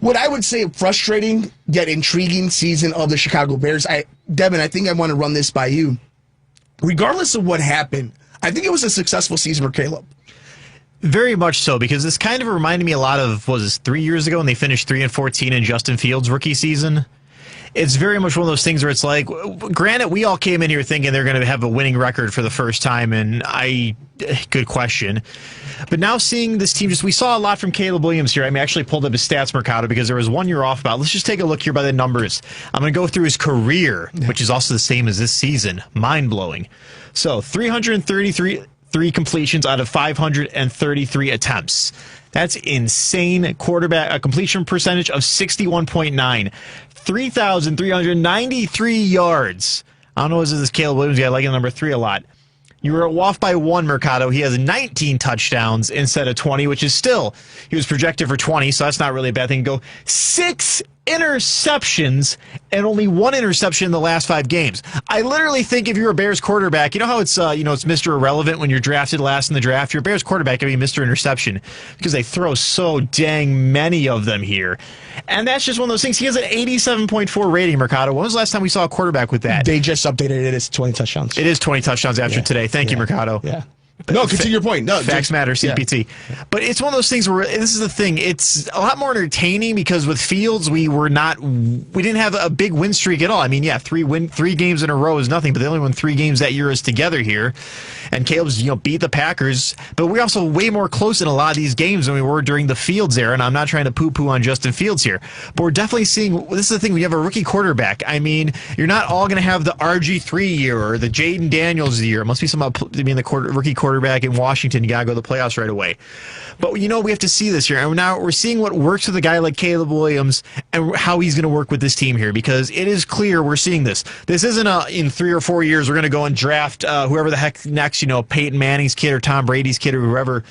what I would say frustrating yet intriguing season of the Chicago Bears, Devin, I think I want to run this by you. Regardless of what happened, I think it was a successful season for Caleb. Very much so, because this kind of reminded me a lot of, 3 years ago when they finished 3-14 in Justin Fields' rookie season. It's very much one of those things where it's like, granted, we all came in here thinking they're going to have a winning record for the first time, and good question. But now seeing this team, we saw a lot from Caleb Williams here. I actually pulled up his stats, Mercado, because there was 1 year off about. Let's just take a look here by the numbers. I'm going to go through his career, which is also the same as this season. Mind-blowing. So, 333 completions out of 533 attempts. That's insane. Quarterback completion percentage of 61.9. 3,393 yards. I don't know if this is Caleb Williams. I like number 3 a lot. You were off by 1, Mercado. He has 19 touchdowns instead of 20, which is still, he was projected for 20, so that's not really a bad thing. Go 6 interceptions and only 1 interception in the last 5 games. I literally think if you're a Bears quarterback, you know how it's it's Mr. Irrelevant when you're drafted last in the draft. Your Bears quarterback can be Mr. Interception because they throw so dang many of them here. And that's just one of those things. He has an 87.4 rating, Mercado. When was the last time we saw a quarterback with that? They just updated it. It's 20 touchdowns. It is 20 touchdowns after today. Thank you, Mercado. Yeah. No, continue your point. No, facts matter, CPT. Yeah. But it's one of those things where this is the thing. It's a lot more entertaining because with Fields, we didn't have a big win streak at all. 3 games in a row is nothing, but they only won 3 games that year as together here. And Caleb's, beat the Packers, but we're also way more close in a lot of these games than we were during the Fields era. And I'm not trying to poo-poo on Justin Fields here, but we're definitely seeing. This is the thing. When you have a rookie quarterback, you're not all going to have the RG3 year or the Jaden Daniels year. It must be some rookie quarterback quarterback in Washington. You got to go to the playoffs right away. But, we have to see this here. And now we're seeing what works with a guy like Caleb Williams and how he's going to work with this team here, because it is clear we're seeing this. This isn't in 3 or 4 years we're going to go and draft whoever the heck next, Peyton Manning's kid or Tom Brady's kid or whoever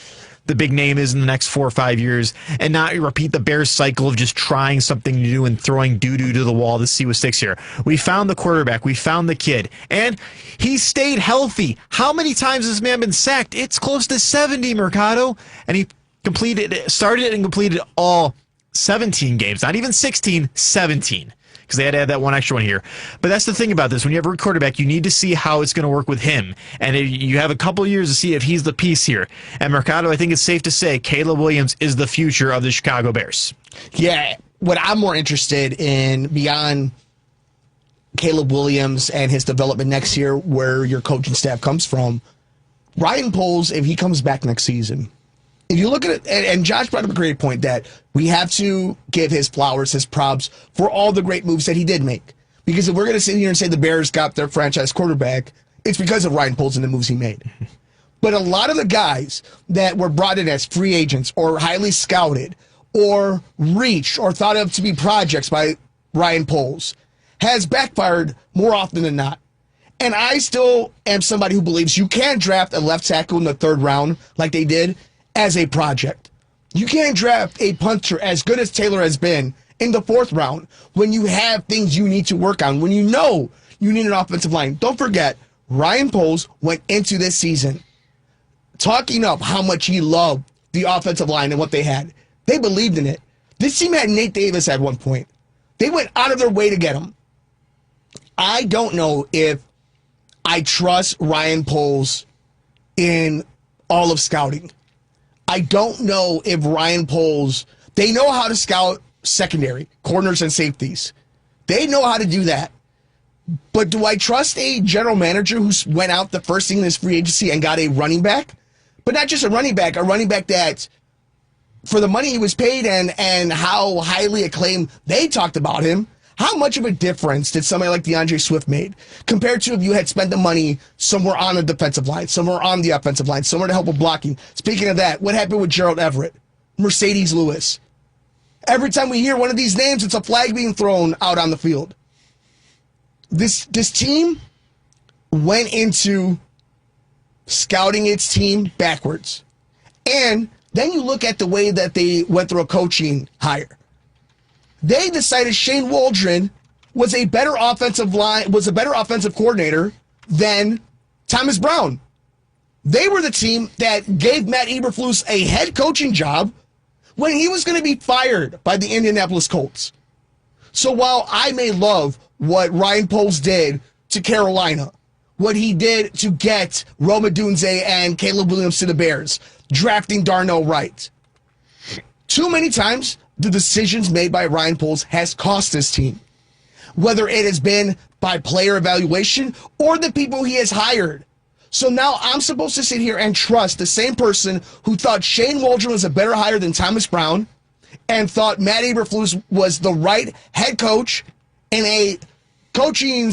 the big name is in the next 4 or 5 years, and not repeat the Bears cycle of just trying something new and throwing doo-doo to the wall to see what sticks here. We found the quarterback. We found the kid. And he stayed healthy. How many times has this man been sacked? It's close to 70, Mercado. And he started and completed all 17 games. Not even 16, 17. Because they had to add that one extra one here. But that's the thing about this. When you have a quarterback, you need to see how it's going to work with him. And you have a couple years to see if he's the piece here. And Mercado, I think it's safe to say Caleb Williams is the future of the Chicago Bears. Yeah, what I'm more interested in beyond Caleb Williams and his development next year, where your coaching staff comes from, Ryan Poles, if he comes back next season, if you look at it, and Josh brought up a great point that we have to give his flowers, his props for all the great moves that he did make. Because if we're going to sit here and say the Bears got their franchise quarterback, it's because of Ryan Poles and the moves he made. But a lot of the guys that were brought in as free agents or highly scouted or reached or thought of to be projects by Ryan Poles has backfired more often than not. And I still am somebody who believes you can't draft a left tackle in the 3rd round like they did as a project. You can't draft a punter as good as Taylor has been in the 4th round when you have things you need to work on, when you know you need an offensive line. Don't forget, Ryan Poles went into this season talking up how much he loved the offensive line and what they had. They believed in it. This team had Nate Davis at one point. They went out of their way to get him. I don't know if I trust Ryan Poles in all of scouting. I don't know if Ryan Poles, they know how to scout secondary, corners and safeties. They know how to do that. But do I trust a general manager who went out the first thing in his free agency and got a running back? But not just a running back that for the money he was paid and how highly acclaimed they talked about him, how much of a difference did somebody like DeAndre Swift made compared to if you had spent the money somewhere on the defensive line, somewhere on the offensive line, somewhere to help with blocking? Speaking of that, what happened with Gerald Everett, Mercedes Lewis? Every time we hear one of these names, it's a flag being thrown out on the field. This team went into scouting its team backwards. And then you look at the way that they went through a coaching hire. They decided Shane Waldron was a better offensive coordinator than Thomas Brown. They were the team that gave Matt Eberflus a head coaching job when he was going to be fired by the Indianapolis Colts. So while I may love what Ryan Poles did to Carolina, what he did to get Rome Odunze and Caleb Williams to the Bears, drafting Darnell Wright, too many times the decisions made by Ryan Poles has cost this team. Whether it has been by player evaluation or the people he has hired. So now I'm supposed to sit here and trust the same person who thought Shane Waldron was a better hire than Thomas Brown and thought Matt Eberflus was the right head coach in a coaching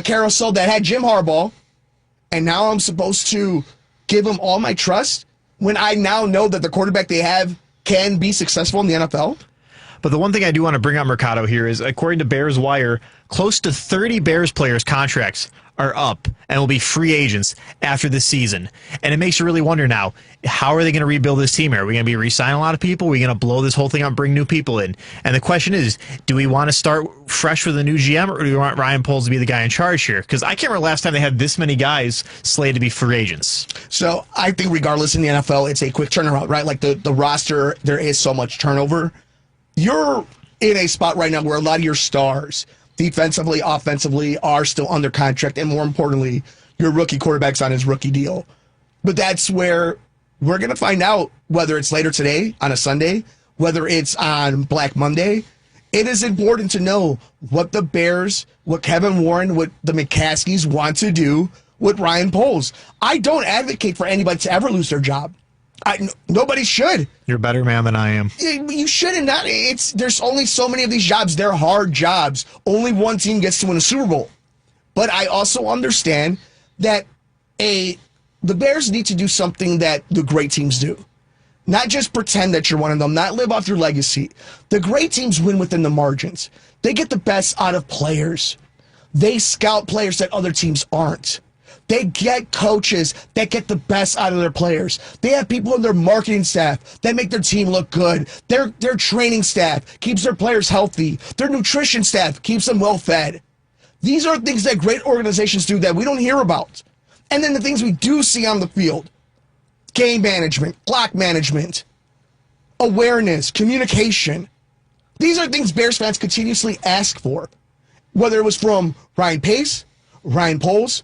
carousel that had Jim Harbaugh. And now I'm supposed to give him all my trust when I now know that the quarterback they have can be successful in the NFL? But the one thing I do want to bring up, Mercado, here is, according to Bears Wire, close to 30 Bears players' contracts are up and will be free agents after this season. And it makes you really wonder now, how are they going to rebuild this team? Are we going to be re-signing a lot of people? Are we going to blow this whole thing up and bring new people in? And the question is, do we want to start fresh with a new GM, or do we want Ryan Poles to be the guy in charge here? Because I can't remember last time they had this many guys slated to be free agents. So I think regardless in the NFL, it's a quick turnaround, right? Like the roster, there is so much turnover. You're in a spot right now where a lot of your stars, defensively, offensively, are still under contract, and more importantly, your rookie quarterback's on his rookie deal. But that's where we're going to find out, whether it's later today on a Sunday, whether it's on Black Monday. It is important to know what the Bears, what Kevin Warren, what the McCaskies want to do with Ryan Poles. I don't advocate for anybody to ever lose their job. Nobody should. You're a better man than I am. You shouldn't. There's only so many of these jobs. They're hard jobs. Only one team gets to win a Super Bowl. But I also understand that a the Bears need to do something that the great teams do. Not just pretend that you're one of them, not live off your legacy. The great teams win within the margins. They get the best out of players. They scout players that other teams aren't. They get coaches that get the best out of their players. They have people in their marketing staff that make their team look good. Their training staff keeps their players healthy. Their nutrition staff keeps them well fed. These are things that great organizations do that we don't hear about. And then the things we do see on the field: game management, clock management, awareness, communication. These are things Bears fans continuously ask for. Whether it was from Ryan Pace, Ryan Poles,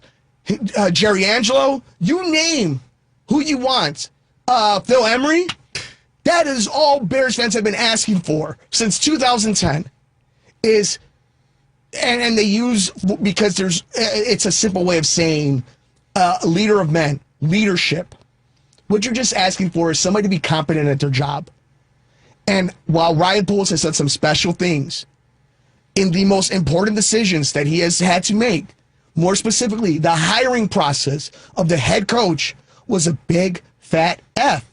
Jerry Angelo, you name who you want. Phil Emery. That is all Bears fans have been asking for since 2010. And they use, because it's a simple way of saying leader of men, leadership. What you're just asking for is somebody to be competent at their job. And while Ryan Poles has done some special things in the most important decisions that he has had to make, more specifically, the hiring process of the head coach was a big, fat F.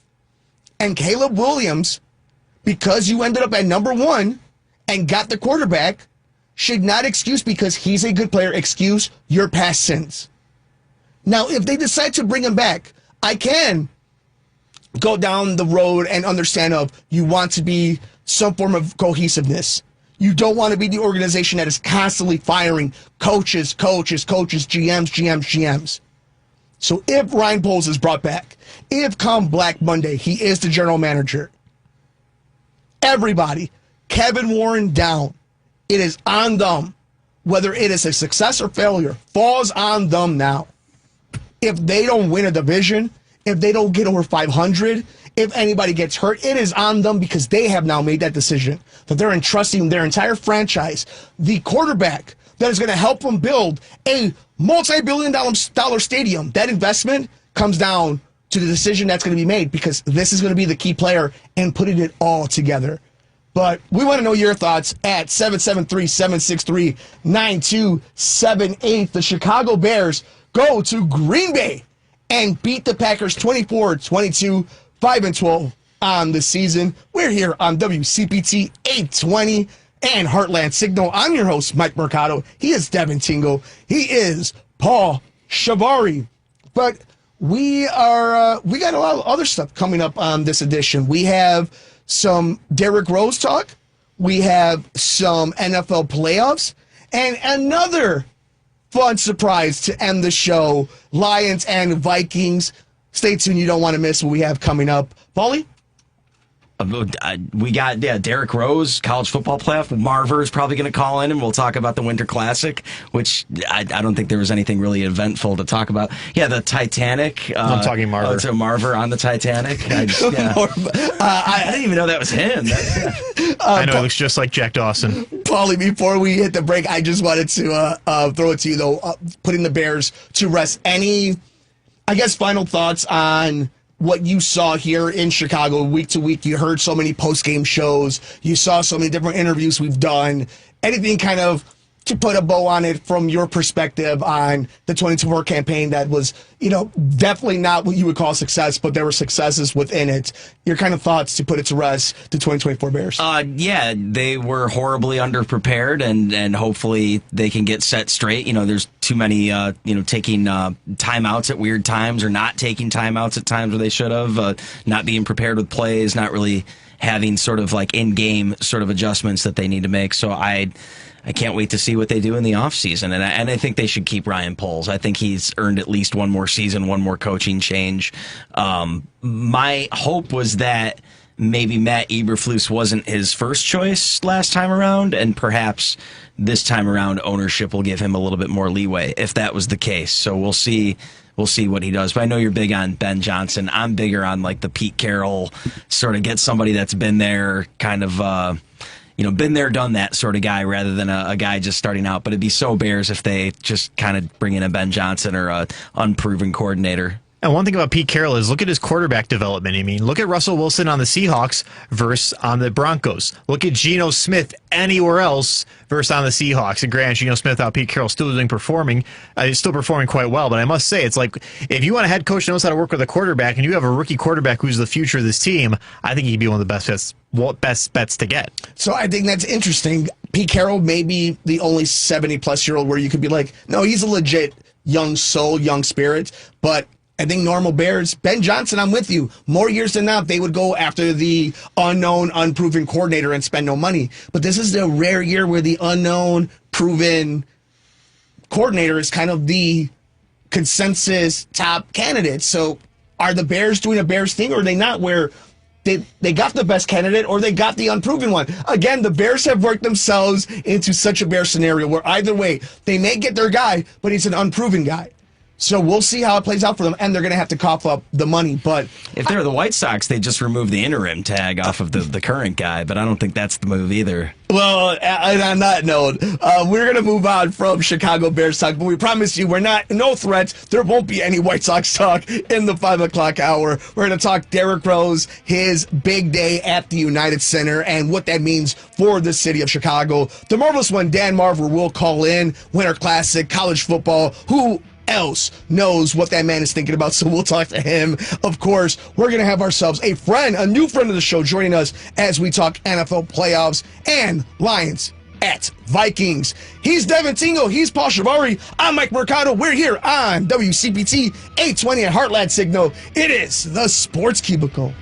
And Caleb Williams, because you ended up at number 1 and got the quarterback, should not excuse because he's a good player, excuse your past sins. Now, if they decide to bring him back, I can go down the road and understand of you want to be some form of cohesiveness. You don't want to be the organization that is constantly firing coaches, GMs. So if Ryan Poles is brought back, if come Black Monday, he is the general manager, everybody, Kevin Warren down. It is on them. Whether it is a success or failure, falls on them now. If they don't win a division, if they don't get over 500, if anybody gets hurt, it is on them because they have now made that decision that they're entrusting their entire franchise, the quarterback that is going to help them build a multi-billion-dollar stadium. That investment comes down to the decision that's going to be made because this is going to be the key player in putting it all together. But we want to know your thoughts at 773-763-9278. The Chicago Bears go to Green Bay and beat the Packers 24-22, 5-12 on the season. We're here on WCPT 820 and Heartland Signal. I'm your host, Mike Mercado. He is Devin Tingle. He is Paul Chivari. But we got a lot of other stuff coming up on this edition. We have some Derrick Rose talk. We have some NFL playoffs. And another fun surprise to end the show, Lions and Vikings. Stay tuned. You don't want to miss what we have coming up. Paulie? We got Derrick Rose, college football playoff. Marver is probably going to call in, and we'll talk about the Winter Classic, which I don't think there was anything really eventful to talk about. Yeah, the Titanic. I'm talking Marver. So Marver on the Titanic. I didn't even know that was him. I know, it looks just like Jack Dawson. Paulie, before we hit the break, I just wanted to throw it to you, though, putting the Bears to rest. Any, I guess, final thoughts on what you saw here in Chicago week to week? You heard so many post-game shows. You saw so many different interviews we've done. Anything kind of to put a bow on it from your perspective on the 2024 campaign that was, definitely not what you would call success, but there were successes within it. Your kind of thoughts to put it to rest, the 2024 Bears. Yeah, they were horribly underprepared, and hopefully they can get set straight. There's too many, taking timeouts at weird times or not taking timeouts at times where they should have, not being prepared with plays, not really having sort of like in-game sort of adjustments that they need to make. So I can't wait to see what they do in the offseason. And I think they should keep Ryan Poles. I think he's earned at least one more season, one more coaching change. My hope was that maybe Matt Eberflus wasn't his first choice last time around, and perhaps this time around ownership will give him a little bit more leeway if that was the case. So we'll see what he does. But I know you're big on Ben Johnson. I'm bigger on like the Pete Carroll, sort of get somebody that's been there, kind of been there, done that sort of guy rather than a guy just starting out. But it'd be so Bears if they just kind of bring in a Ben Johnson or a unproven coordinator. And one thing about Pete Carroll is look at his quarterback development. I mean, look at Russell Wilson on the Seahawks versus on the Broncos. Look at Geno Smith anywhere else versus on the Seahawks. And granted, Geno Smith out Pete Carroll still performing quite well. But I must say, it's like if you want a head coach who knows how to work with a quarterback and you have a rookie quarterback who's the future of this team, I think he'd be one of the best bets to get. So I think that's interesting. Pete Carroll may be the only 70-plus-year-old where you could be like, no, he's a legit young soul, young spirit. But I think normal Bears, Ben Johnson, I'm with you. More years than not, they would go after the unknown, unproven coordinator and spend no money. But this is the rare year where the unknown, proven coordinator is kind of the consensus top candidate. So are the Bears doing a Bears thing, or are they not, where they got the best candidate or they got the unproven one? Again, the Bears have worked themselves into such a Bear scenario where either way, they may get their guy, but he's an unproven guy. So we'll see how it plays out for them, and they're going to have to cough up the money. But if they're the White Sox, they just remove the interim tag off of the current guy, but I don't think that's the move either. Well, and on that note, we're going to move on from Chicago Bears talk, but we promise you no threats. There won't be any White Sox talk in the 5 o'clock hour. We're going to talk Derrick Rose, his big day at the United Center, and what that means for the city of Chicago. The marvelous one, Dan Marver, will call in. Winter Classic, college football. Who else knows what that man is thinking about? So we'll talk to him. Of course, we're going to have ourselves a new friend of the show, joining us as we talk NFL playoffs and Lions at Vikings. He's Devin Tingle. He's Paul Chivari. I'm Mike Mercado. We're here on WCPT 820 at Heartland Signal. It is the Sports Cubicle.